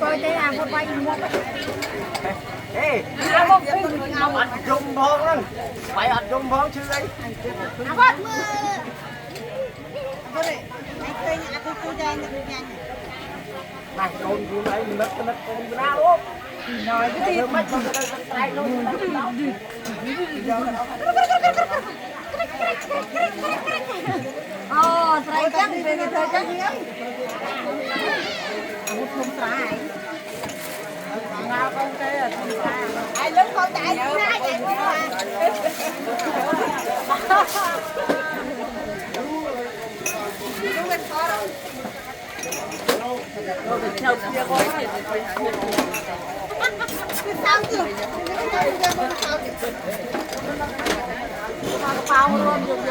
coi thế nào một bay mua ê ăn chung phong đó phải ăn chung phong chứ đấy này con của đấy mất con của nào luôn nói cái gì mất con cái luôn sợi chắc về cái thời chắc một thùng sải nào con cái là thùng sải ai lớn con chạy ra vậy sao chứ bao luôn dùng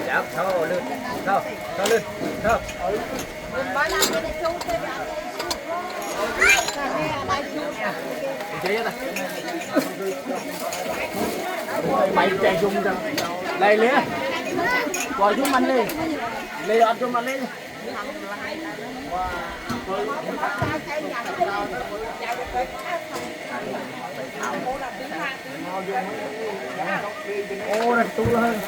chào thôi lên thôi thôi lên thôi mày chạy dùng rằng đây lẽ gọi chúng mình đi lấy ăn chúng mình đi ô này tu hơn